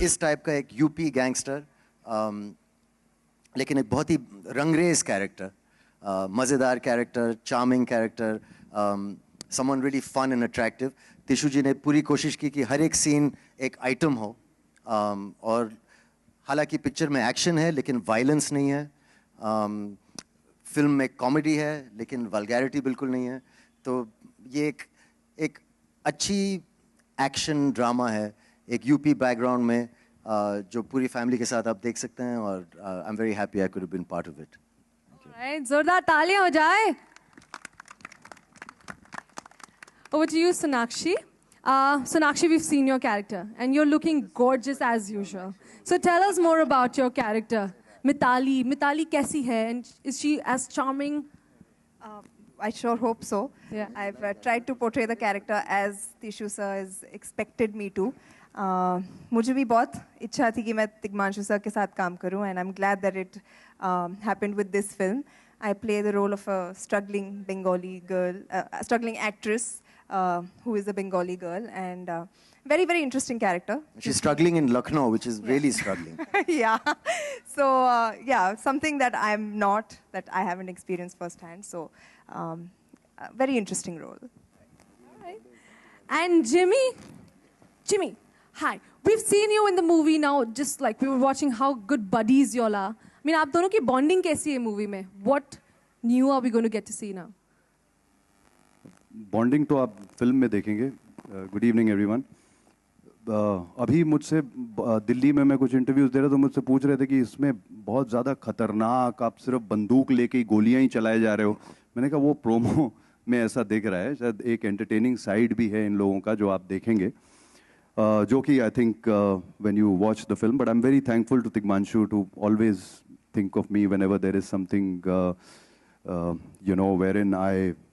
इस टाइप का एक यूपी गैंगस्टर, लेकिन एक बहुत ही रंगरेज कैरेक्टर, मज़ेदार character, charming character, someone really fun and attractive. Tishu ji ने पूरी कोशिश की कि हर एक सीन एक आइटम हो, और हालांकि पिक्चर में एक्शन है लेकिन वायलेंस नहीं है, फिल्म में कॉमेडी है लेकिन वल्गैरिटी बिल्कुल नहीं है। तो ये एक अच्छी एक्शन ड्रामा है, एक यूपी बैकग्राउंड में, जो पूरी फैमिली के साथ आप देख सकते हैं, और I am very happy I could have been part of it. Alright, जोरदार तालियां हो जाए। Over to you, Sonakshi. Sonakshi, we've seen your character, and you're looking gorgeous as usual. So tell us more about your character, Mithali. Mithali कैसी है, and is she as charming? I sure hope so. Yeah. I've tried to portray the character as Tishu sir has expected me to. मुझे भी बहुत इच्छा थी कि मैं Tigmanshu sir के साथ काम करूं, and I'm glad that it happened with this film. I play the role of a struggling Bengali girl, struggling actress who is a Bengali girl, and very, very interesting character. She's struggling in Lucknow, which is really struggling. Yeah. So, yeah, something that I'm not, that I haven't experienced firsthand. So, a very interesting role. All right. And Jimmy, hi. We've seen you in the movie now, just like we were watching how good buddies y'all are. I mean, आप दोनों की bonding कैसी है movie में? What new are we going to get to see now? Bonding तो आप film में देखेंगे। Good evening everyone. अभी मुझसे दिल्ली में मैं कुछ इंटरव्यूज़ दे रहा, तो मुझसे पूछ रहे थे कि इसमें बहुत ज़्यादा खतरनाक, आप सिर्फ बंदूक लेके गोलियां ही चलाए जा रहे हो। मैंने कहा वो प्रोमो में ऐसा दिख रहा है, शायद एक एंटरटेनिंग साइड भी है इन लोगों का जो आप देखेंगे, जो कि I think when you watch the film. But I am very thankful to Tigmanshu to always think of me whenever there is something wherein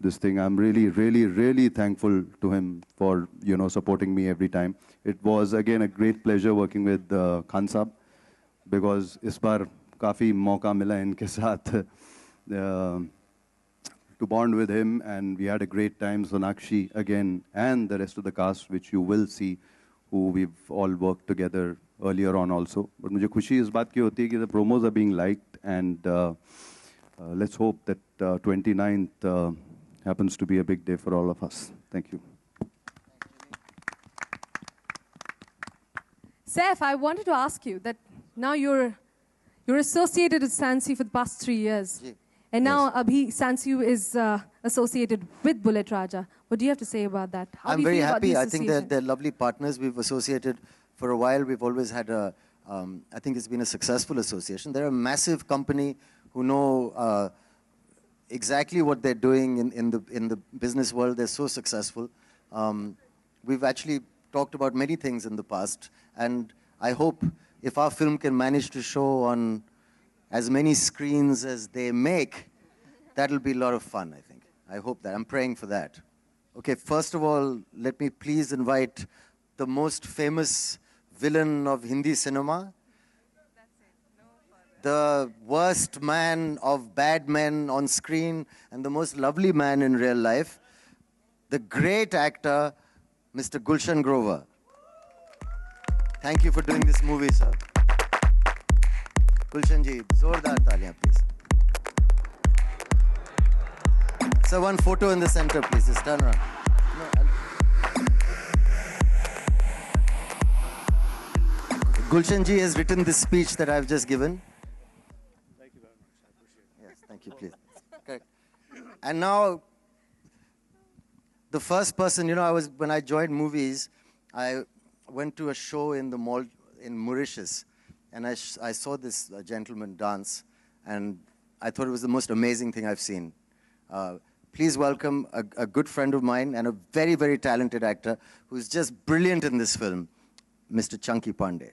this thing, I'm really thankful to him for supporting me every time. It was again a great pleasure working with Khan Saab, because इस बार काफ़ी मौका मिला इनके साथ to bond with him, and we had a great time. Sonakshi again, and the rest of the cast, which you will see, who we've all worked together earlier on also. But मुझे खुशी इस बात की होती है कि the promos are being liked, and let's hope that 29th happens to be a big day for all of us. Thank you. Saif, I wanted to ask you that now you're associated with Sansi for the past 3 years. Yeah. And now Yes. Abhi Sansi is associated with Bullet Raja. What do you have to say about that? How I'm do you very feel about happy. the I think association? they're lovely partners. We've associated for a while. We've always had I think it's been a successful association. They're a massive company who know exactly what they're doing in the business world. They're so successful. We've actually talked about many things in the past, and I hope if our film can manage to show on as many screens as they make, that'll be a lot of fun, I think. I hope that. I'm praying for that. Okay, first of all, let me please invite the most famous villain of Hindi cinema, the worst man of bad men on screen, and the most lovely man in real life, the great actor, Mr. Gulshan Grover. Thank you for doing this movie, sir. Gulshan ji, zordar taaliyan, please. Sir, one photo in the center, please. Just turn around. Gulshan ji has written this speech that I've just given. Thank you very much. I appreciate it. Yes, thank you, please. Correct. And now, the first person, when I joined movies, I went to a show in the mall in Mauritius, and I saw this gentleman dance, and I thought it was the most amazing thing I've seen. Please welcome a good friend of mine and a very, very talented actor who's just brilliant in this film, Mr. Chunky Pandey.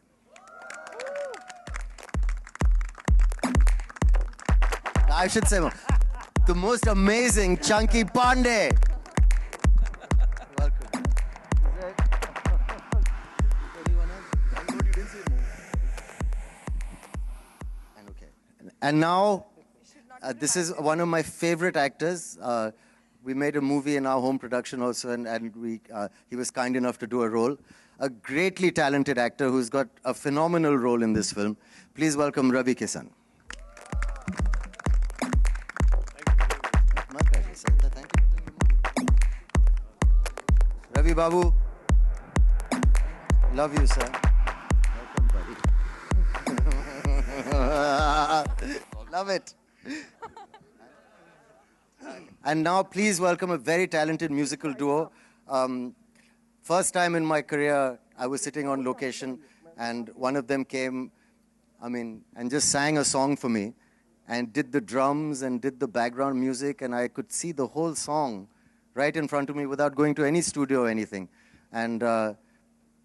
I should say the most amazing Chunky Pandey. Welcome. And now, this is one of my favorite actors. We made a movie in our home production also, and he was kind enough to do a role. a greatly talented actor who's got a phenomenal role in this film. Please welcome Ravi Kisan. My pleasure, sir. Thank you. Ravi Babu, love you, sir. Welcome, buddy. Love it. And now please welcome a very talented musical duo. First time in my career, I was sitting on location and one of them came, and just sang a song for me and did the drums and did the background music, and I could see the whole song right in front of me without going to any studio or anything. And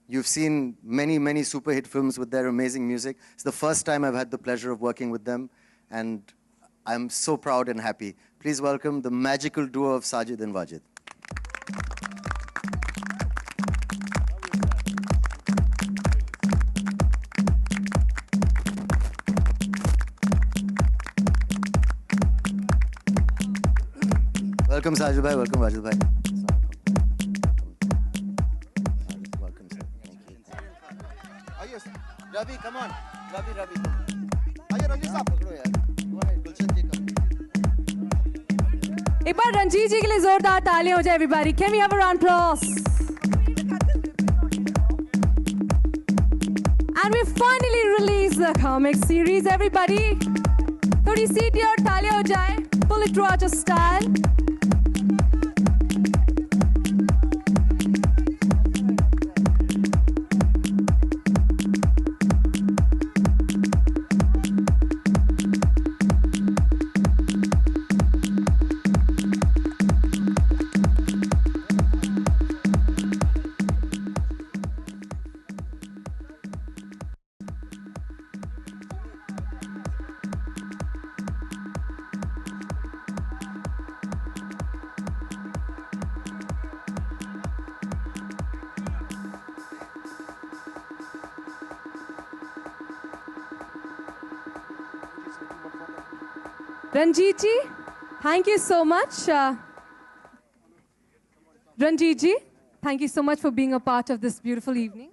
you've seen many, many super hit films with their amazing music. It's the first time I've had the pleasure of working with them, and I'm so proud and happy. Please welcome the magical duo of Sajid and Wajid. Welcome Sajid bhai, welcome Wajid bhai. Welcome sir. Thank you. आइए sir. Ravi, come on. Ravi. आइए रंजीत साहब। पकड़ो यार. Go ahead, Gulshan ji, come. एक बार रंजीत जी के लिए जोरदार तालियां हो जाए everybody. Can we have a round of applause? And we finally released the comic series, everybody. थोड़ी सीटी और तालियां हो जाए. Bullet Raja style. Ranjit ji, thank you so much. Ranjit ji, thank you so much for being a part of this beautiful evening.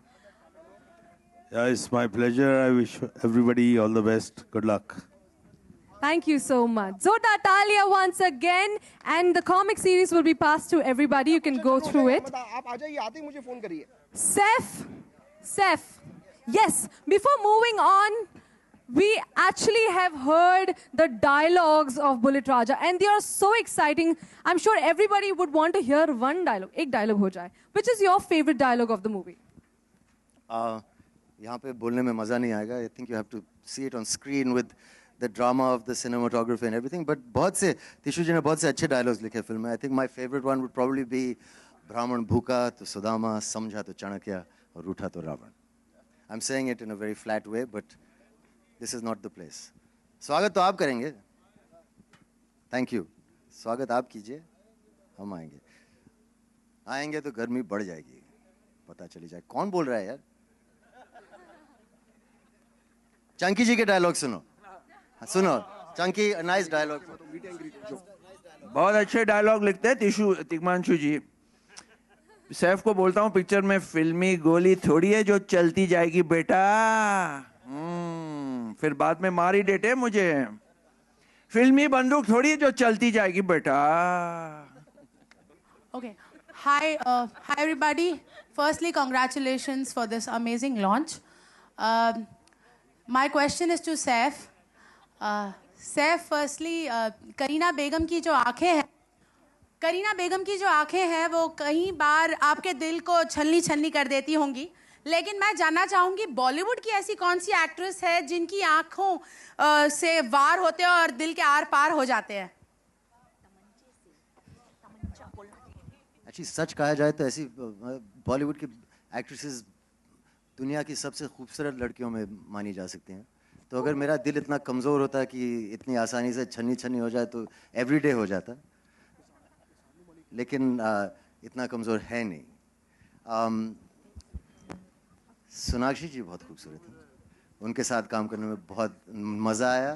Yeah, it's my pleasure. I wish everybody all the best. Good luck. Thank you so much. Zordar Talia once again, and the comic series will be passed to everybody. You can go through it. आप आ जाइए, आते ही मुझे phone करिए। Seth, yes, before moving on, we actually have heard the dialogues of Bullet Raja, and they are so exciting. I'm sure everybody would want to hear one dialogue. एक dialogue हो जाए. Which is your favorite dialogue of the movie? यहाँ पे बोलने में मज़ा नहीं आएगा. I think you have to see it on screen with the drama of the cinematography and everything. But बहुत से तिशु जी ने बहुत से अच्छे dialogues लिखे फिल्म में. I think my favorite one would probably be ब्राह्मण भूखा तो सुदामा, समझा तो चाणक्य और रूठा तो Ravan. I'm saying it in a very flat way, but this is not the place. स्वागत तो आप करेंगे. Thank you. स्वागत आप कीजिए, हम आएंगे. आएंगे तो गर्मी बढ़ जाएगी. पता चली जाए कौन बोल रहा है यार. चंकी जी के डायलॉग सुनो चंकी नाइस डायलॉग. बहुत अच्छे डायलॉग लिखते हैं तिग्मांशु जी. सैफ को बोलता हूँ पिक्चर में फिल्मी गोली थोड़ी है जो चलती जाएगी बेटा. फिर बाद में मार ही देते मुझे. फिल्मी बंदूक थोड़ी है जो चलती जाएगी बेटा. Okay. Hi everybody. Firstly, congratulations for this amazing launch. My question is to Saif. Saif, firstly, Kareena बेगम की जो आंखें हैं वो कई बार आपके दिल को छलनी कर देती होंगी. लेकिन मैं जानना चाहूंगी बॉलीवुड की ऐसी कौन सी एक्ट्रेस है जिनकी आंखों से वार होते हैं और दिल के आर पार हो जाते हैं. एक्चुअली सच कहा जाए तो ऐसी बॉलीवुड की एक्ट्रेसेस दुनिया की सबसे खूबसूरत लड़कियों में मानी जा सकती हैं. तो अगर मेरा दिल इतना कमज़ोर होता कि इतनी आसानी से छन्नी हो जाए तो एवरीडे हो जाता. लेकिन इतना कमज़ोर है नहीं. सोनाक्षी जी बहुत खूबसूरत हैं. उनके साथ काम करने में बहुत मज़ा आया.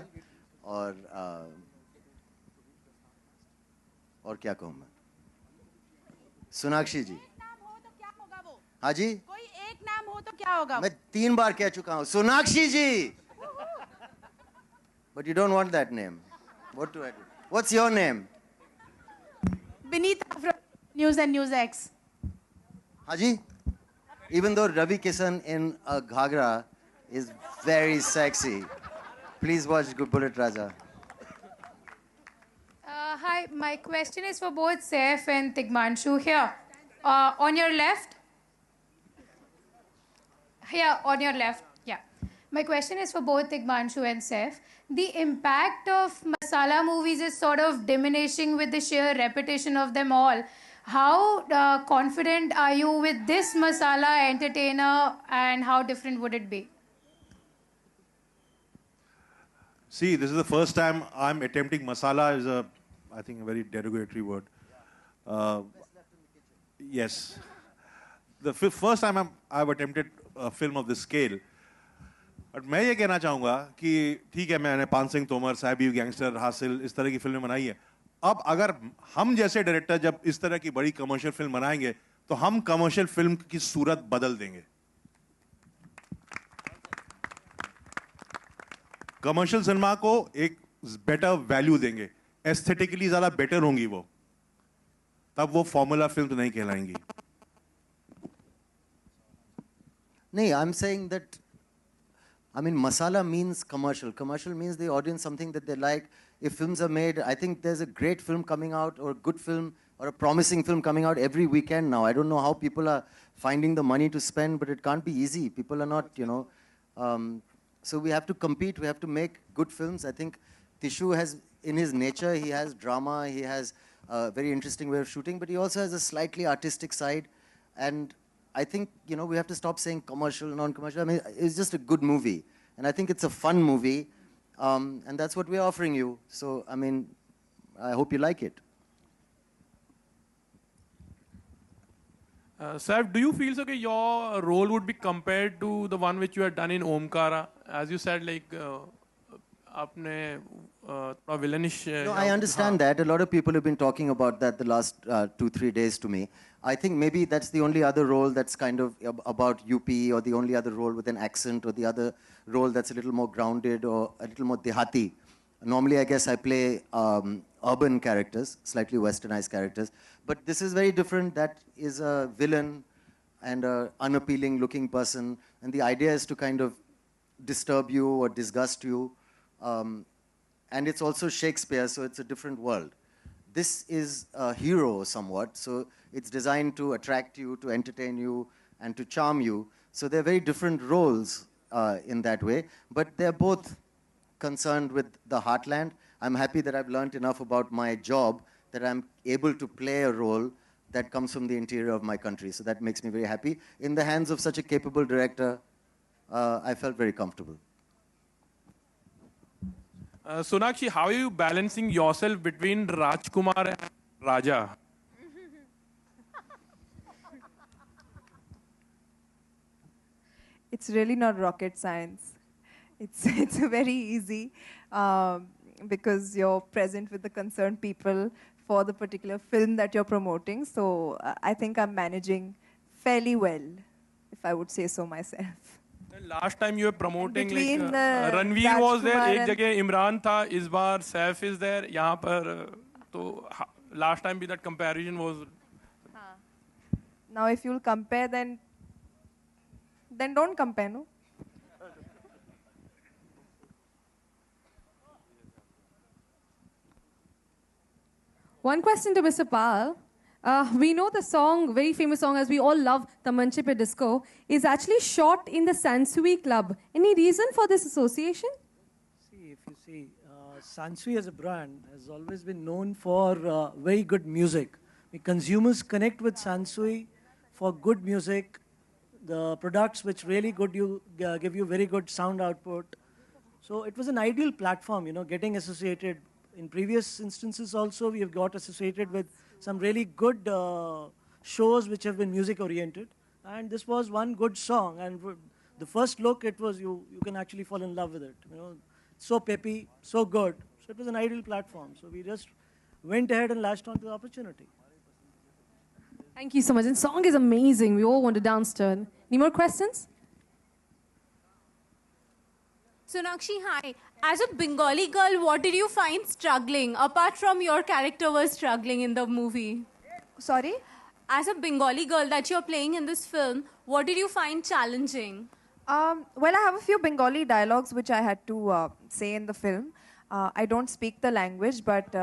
और क्या कहूँ मैं. सोनाक्षी जी. हाँ जी. कोई एक नाम हो तो क्या होगा? मैं 3 बार कह चुका हूँ, सोनाक्षी जी. But you don't want that name. What do I do? What's your name? Benita from News and News X. Haji? Even though Ravi Kishan in a ghagra is very sexy, please watch Good Bullet Raja. Hi, my question is for both Saif and Tigmanshu. Here, on your left. Here, on your left. Yeah. My question is for both Tigmanshu and Saif. The impact of masala movies is sort of diminishing with the sheer repetition of them all. How confident are you with this masala entertainer, and how different would it be? See, this is the first time I'm attempting masala is I think, a very derogatory word. Yes. The first time I've attempted a film of this scale. But मैं ये कहना चाहूँगा कि ठीक है, मैंने पान Singh Tomar, Sahibi, gangster, हासिल इस तरह की फिल्में बनाई है. अब अगर हम जैसे डायरेक्टर जब इस तरह की बड़ी कमर्शियल फिल्म बनाएंगे तो हम कमर्शियल फिल्म की सूरत बदल देंगे. कमर्शियल सिनेमा को एक बेटर वैल्यू देंगे, एस्थेटिकली ज्यादा बेटर होंगी वो, तब वो फॉर्मूला फिल्म नहीं कहलाएंगी. No, I'm saying that, I mean, masala means commercial. Commercial means the audience something that they like. If films are made, I think there's a great film coming out, or a good film, or a promising film coming out every weekend now. I don't know how people are finding the money to spend, but it can't be easy. People are not, so we have to compete. We have to make good films. I think Tishu has, in his nature, he has drama, he has a very interesting way of shooting, but he also has a slightly artistic side. And I think, we have to stop saying commercial, non-commercial. I mean, it's just a good movie. And I think it's a fun movie. And that's what we're offering you. So, I mean, I hope you like it. Saif, do you feel so that your role would be compared to the one which you had done in Omkara? As you said, like, आपने villainish. No, I understand that. A lot of people have been talking about that the last 2-3 days to me. I think maybe that's the only other role that's kind of about UP, or the only other role with an accent, or the other role that's a little more grounded or a little more dehati. Normally, I guess I play urban characters, slightly westernized characters. But this is very different. That is a villain and an unappealing looking person. And the idea is to kind of disturb you or disgust you. And it's also Shakespeare, so it's a different world. This is a hero somewhat, so it's designed to attract you, to entertain you, and to charm you. So they're very different roles in that way, but they're both concerned with the heartland. I'm happy that I've learned enough about my job that I'm able to play a role that comes from the interior of my country. So that makes me very happy. In the hands of such a capable director, I felt very comfortable. Sonakshi, how are you balancing yourself between Rajkumar and Raja? It's really not rocket science. It's very easy because you're present with the concerned people for the particular film that you're promoting. So I think I'm managing fairly well, if I would say so myself. Last time you were promoting, Between like Ranveer was there, Rajkumar एक जगह इमरान था, इस बार Saif is there. यहाँ पर तो last time भी that comparison was. Now, if you'll compare, then don't compare, no? One question to Mr. Pal. We know the song, very famous song, as we all love, Tamanche Pe Disco, is actually shot in the Sansui Club. Any reason for this association? See, if you see, Sansui as a brand has always been known for very good music. Consumers connect with Sansui for good music, the products which really give you very good sound output. So it was an ideal platform, getting associated. In previous instances also, we have got associated with some really good shows which have been music oriented. And this was one good song. And the first look, it was, you can actually fall in love with it. So peppy, so good. So it was an ideal platform. So we just went ahead and latched onto the opportunity. Thank you so much. And song is amazing. We all want to dance to it. Any more questions? Sonakshi, hi. As a Bengali girl, what did you find struggling, apart from your character was struggling in the movie? Sorry? As a Bengali girl that you're playing in this film, what did you find challenging? Well, I have a few Bengali dialogues which I had to say in the film. I don't speak the language, but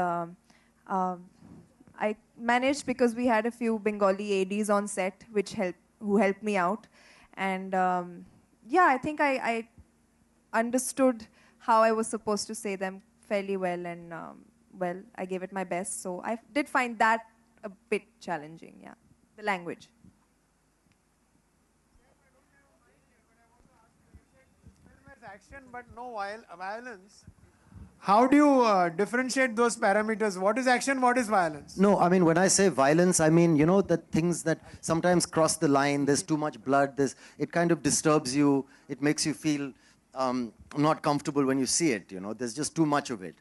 I managed because we had a few Bengali ADs on set who helped me out. And yeah, I think I understood how I was supposed to say them fairly well, and well, I gave it my best. So I did find that a bit challenging, yeah, the language. Action but no violence. How do you differentiate those parameters? What is action, what is violence? No, I mean, when I say violence, I mean, you know, the things that sometimes cross the line. There's too much blood. It kind of disturbs you. It makes you feel not comfortable when you see it, you know. There's just too much of it.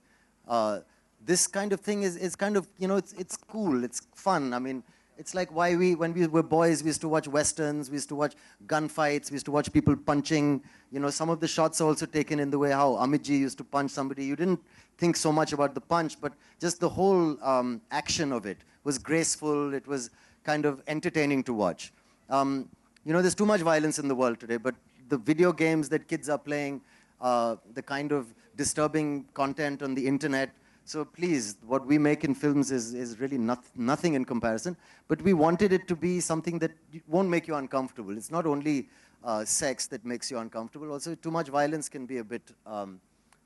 This kind of thing is kind of, you know, it's cool. It's fun. I mean, it's like when we were boys, we used to watch westerns, we used to watch gunfights, we used to watch people punching. You know, some of the shots are also taken in the way how Amit Ji used to punch somebody. You didn't think so much about the punch, but just the whole action of it was graceful. It was kind of entertaining to watch. You know, there's too much violence in the world today, but the video games that kids are playing, the kind of disturbing content on the internet. So please, what we make in films is really nothing in comparison. But we wanted it to be something that won't make you uncomfortable. It's not only sex that makes you uncomfortable. Also, too much violence can be a bit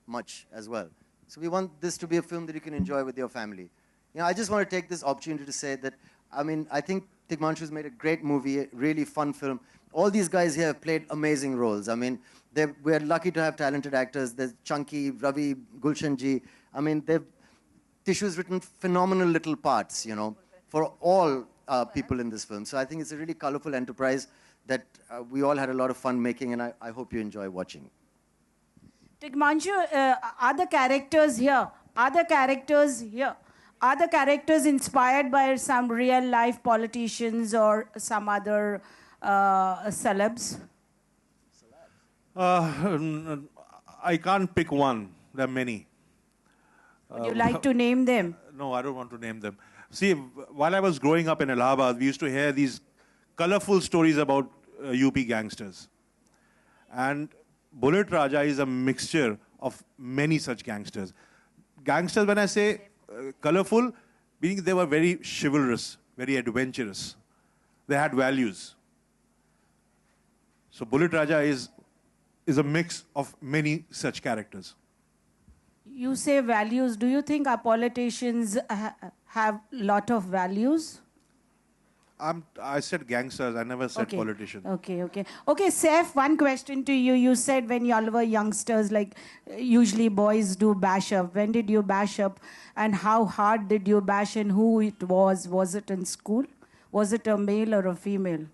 much as well. So we want this to be a film that you can enjoy with your family. You know, I just want to take this opportunity to say that, I mean, I think Tigmanshu's made a great movie, a really fun film. All these guys here have played amazing roles. I mean, we're lucky to have talented actors. There's Chunky, Ravi, Gulshan Ji. I mean, Tishu's written phenomenal little parts, you know, for all people in this film. So I think it's a really colorful enterprise that we all had a lot of fun making, and I hope you enjoy watching. Tigmanshu, are the characters here? Are the characters inspired by some real-life politicians or some other celebs? I can't pick one. There are many. Would you like to name them? No, I don't want to name them. See, while I was growing up in Allahabad, we used to hear these colorful stories about UP gangsters. And Bullet Raja is a mixture of many such gangsters. Gangsters, when I say colorful, meaning they were very chivalrous, very adventurous. They had values. So Bullet Raja is a mix of many such characters. You say values. Do you think our politicians have a lot of values? I said gangsters. I never said politicians. Okay. Okay, Saif, one question to you. You said when y'all were youngsters, like usually boys do bash up. When did you bash up? And how hard did you bash, and who it was? Was it in school? Was it a male or a female?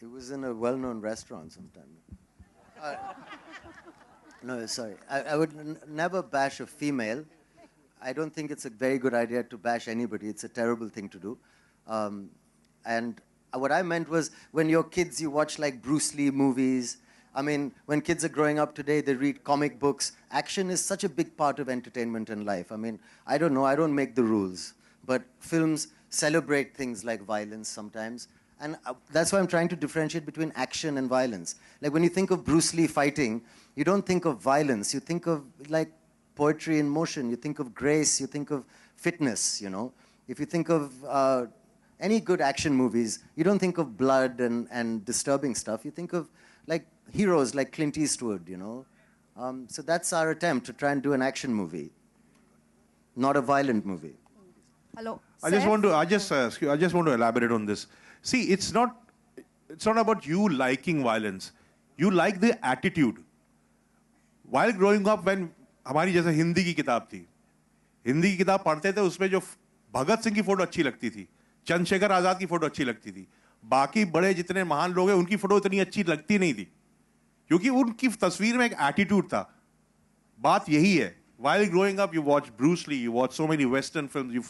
It was in a well-known restaurant sometime. No, sorry. I would never bash a female. I don't think it's a very good idea to bash anybody. It's a terrible thing to do. And what I meant was when you're kids, you watch like Bruce Lee movies. I mean, when kids are growing up today, they read comic books. Action is such a big part of entertainment in life. I mean, I don't know. I don't make the rules. But films celebrate things like violence sometimes. And that's why I'm trying to differentiate between action and violence. Like when you think of Bruce Lee fighting, you don't think of violence. You think of like poetry in motion. You think of grace. You think of fitness, you know. If you think of any good action movies, you don't think of blood and disturbing stuff. You think of like heroes like Clint Eastwood, you know. So that's our attempt to try and do an action movie, not a violent movie. Hello. I just want to elaborate on this. See, it's not about you liking violence. You like the attitude. While growing up, when हमारी जैसे हिंदी की किताब थी, हिंदी की किताब पढ़ते थे, उसमें जो भगत सिंह की फोटो अच्छी लगती थी, चंद्रशेखर आजाद की फोटो अच्छी लगती थी, बाकी बड़े जितने महान लोग हैं उनकी फोटो इतनी अच्छी लगती नहीं थी, क्योंकि उनकी तस्वीर में एक एटीट्यूड था. बात यही है. While growing up, you watch Bruce Lee, you watch so many Western films, you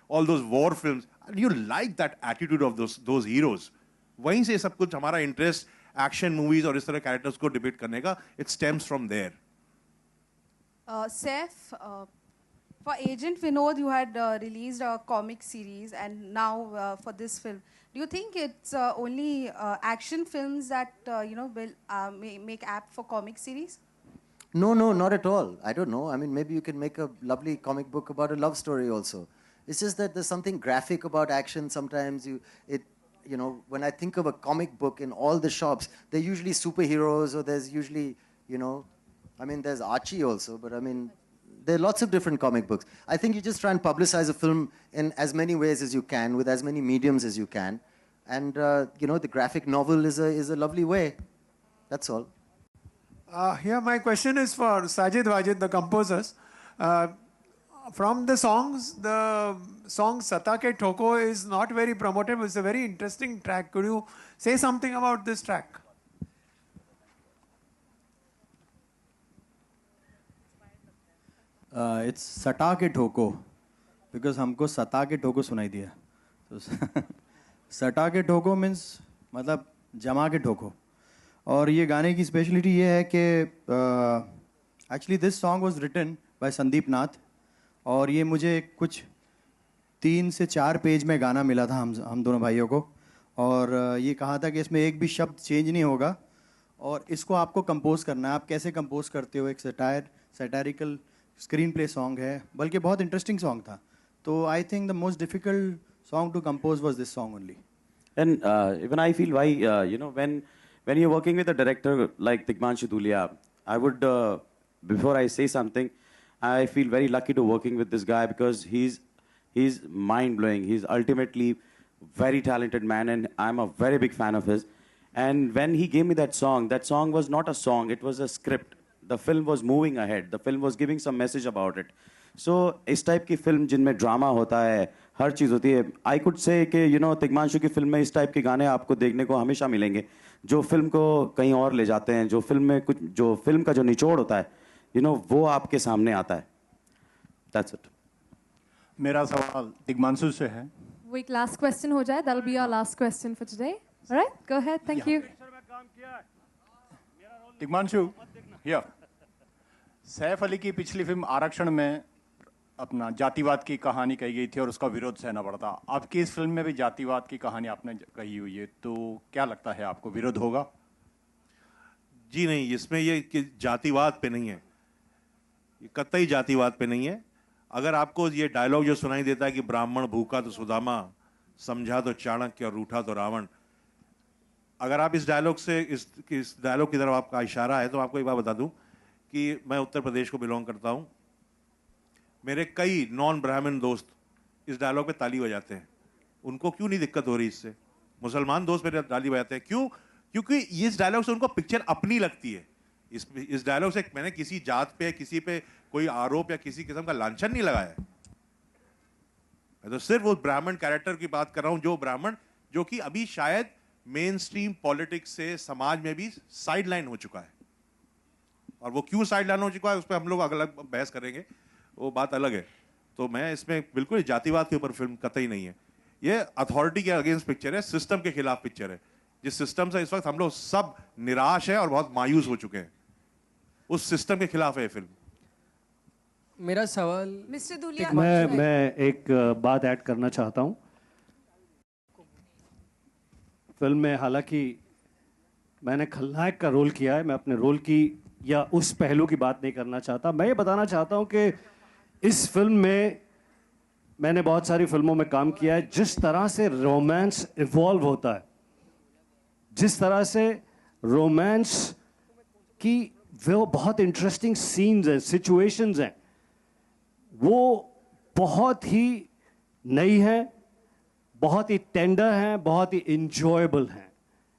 all those war films. And you like that attitude of those heroes. वहीं से सब कुछ हमारा interest action movies और इस तरह characters को depict करने का, it stems from there. Saif, for Agent Vinod, you had released a comic series, and now for this film, do you think it's only action films that will make apt for comic series? No, not at all. I don't know. I mean, maybe you can make a lovely comic book about a love story also. It's just that there's something graphic about action. Sometimes when I think of a comic book in all the shops, they're usually superheroes, or there's usually, there's Archie also, but I mean, there are lots of different comic books. I think you just try and publicize a film in as many ways as you can, with as many mediums as you can. And, the graphic novel is a lovely way. That's all. Here my question is for Sajid Wajid, the composers. From the songs, the song Sata Ke Thoko is not very promoted. It's a very interesting track. Could you say something about this track? It's Sata Ke Thoko, because हमको सता के ठोको सुनाई दिया. So सटा के ठोको means मतलब जमा के ठोको. और ये गाने की स्पेशलिटी ये है कि actually this song was written by Sandeep Nath, और ये मुझे कुछ 3 से 4 पेज में गाना मिला था हम दोनों भाइयों को, और ये कहा था कि इसमें एक भी शब्द चेंज नहीं होगा और इसको आपको कंपोज करना है. आप कैसे कंपोज करते हो? एक सैटारिकल स्क्रीन प्ले सॉन्ग है, बल्कि बहुत इंटरेस्टिंग सॉन्ग था. तो I think the most difficult song to compose was this song only. And even I feel why, when you're working with a director like Tigmanshu Dhulia, I would, before I say something, I feel very lucky to working with this guy, because he's mind-blowing. He's ultimately very talented man, and I'm a very big fan of his. And when he gave me that song was not a song, it was a script. The film was moving ahead. The film was giving some message about it. So इस type की film जिनमें drama होता है, हर चीज़ होती है, I could say कि तिग्मांशु की film में इस टाइप के गाने आपको देखने को हमेशा मिलेंगे, जो फिल्म को कहीं और ले जाते हैं, जो फिल्म का जो निचोड़ होता है, वो आपके सामने आता है. That's it. मेरा सवाल तिग्मांशु से है. वो एक लास्ट क्वेश्चन हो जाए. That'll be our last question for today. All right, go ahead. Thank you. Tigmanshu, here. Saif Ali की पिछली फिल्म आरक्षण में अपना जातिवाद की कहानी कही गई थी और उसका विरोध सहना पड़ता. आपकी इस फिल्म में भी जातिवाद की कहानी आपने कही हुई है, तो क्या लगता है आपको विरोध होगा? जी नहीं, इसमें ये कि जातिवाद पे नहीं है, ये कतई जातिवाद पे नहीं है. अगर आपको ये डायलॉग जो सुनाई देता है कि ब्राह्मण भूखा तो सुदामा, समझा तो चाणक्य और रूठा तो रावण, अगर आप इस डायलॉग से इस डायलॉग की तरफ आपका इशारा है, तो आपको एक बात बता दूं कि मैं उत्तर प्रदेश को बिलोंग करता हूं. मेरे कई नॉन ब्राह्मण दोस्त इस डायलॉग पे ताली बजाते हैं. उनको क्यों नहीं दिक्कत हो रही इससे? मुसलमान दोस्त मेरे ताली बजाते हैं. क्यों? क्योंकि इस डायलॉग से उनको पिक्चर अपनी लगती है. इस डायलॉग से मैंने किसी जात पे, किसी पे कोई आरोप या किसी किस्म का लांछन नहीं लगाया है. मैं तो सिर्फ उस ब्राह्मण कैरेक्टर की बात कर रहा हूं, जो ब्राह्मण जो कि अभी शायद मेन स्ट्रीम पॉलिटिक्स से समाज में भी साइड लाइन हो चुका है. और वो क्यों साइड लाइन हो चुका है उस पर हम लोग अलग बहस करेंगे, वो बात अलग है. तो मैं इसमें बिल्कुल जातिवाद के ऊपर फिल्म कतई नहीं है. ये अथॉरिटी के अगेंस्ट पिक्चर है, सिस्टम के खिलाफ पिक्चर है, जिस सिस्टम से इस वक्त हम लोग सब निराश है और बहुत मायूस हो चुके हैं, उस सिस्टम के खिलाफ है ये फिल्म. मेरा सवाल मिस्टर दुलिया, मैं एक बात ऐड करना चाहता हूँ. फिल्म में हालांकि मैंने खलनायक का रोल किया है, मैं अपने रोल की या उस पहलू की बात नहीं करना चाहता. मैं ये बताना चाहता हूँ कि इस फिल्म में मैंने बहुत सारी फिल्मों में काम किया है. जिस तरह से रोमांस इवॉल्व होता है, जिस तरह से रोमांस की वो बहुत इंटरेस्टिंग सीन्स हैं, सिचुएशंस हैं, वो बहुत ही नई है, बहुत ही टेंडर हैं, बहुत ही enjoyable हैं.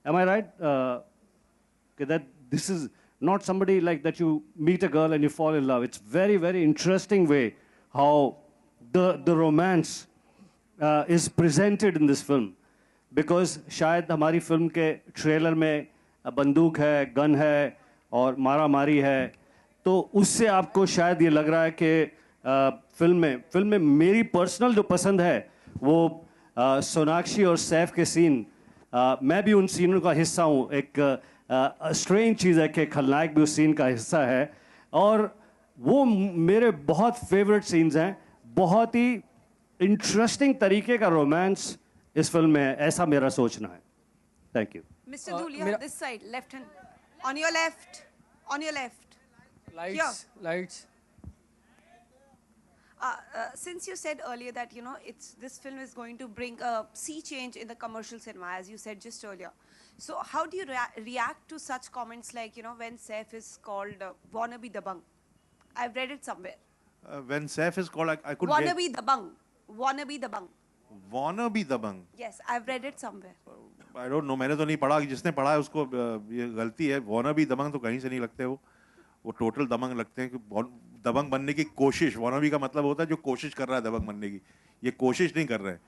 Am I right? That this is not somebody like that you meet a girl and you fall in love. It's very, very interesting way how the romance is presented in this film. Because शायद हमारी film के trailer में बंदूक है, gun है और मारा मारी है, तो उससे आपको शायद ये लग रहा है कि फिल्म में मेरी पर्सनल जो पसंद है वो सोनाक्षी और सैफ के सीन, मैं भी उन सीनों का हिस्सा हूँ। एक स्ट्रेंज चीज़ है कि खलनायक भी उस सीन का हिस्सा है, और वो मेरे बहुत फेवरेट सीन्स हैं। बहुत ही इंटरेस्टिंग तरीके का रोमांस इस फिल्म में है, ऐसा मेरा सोचना है। Thank you. Mr. Dhulia, this side, left hand. On your left. On your left. Lights. Here. Lights. Since you said earlier that, you know, this film is going to bring a sea change in the commercial cinema, as you said just earlier. So how do you react to such comments like, you know, when Saif is called wannabe dabang? I've read it somewhere. When Saif is called, I couldn't get... Wannabe dabang. Wannabe dabang. Wannabe dabang. Yes, I've read it somewhere. I don't know, मैंने तो नहीं पढ़ा, जिसने पढ़ा है उसको ये गलती है। wannabe दबंग तो कहीं से नहीं लगते, वो टोटल दबंग लगते हैं। कि दबंग बनने की कोशिश, wannabe का मतलब होता है जो कोशिश कर रहा है दबंग बनने की, ये कोशिश नहीं कर रहे हैं।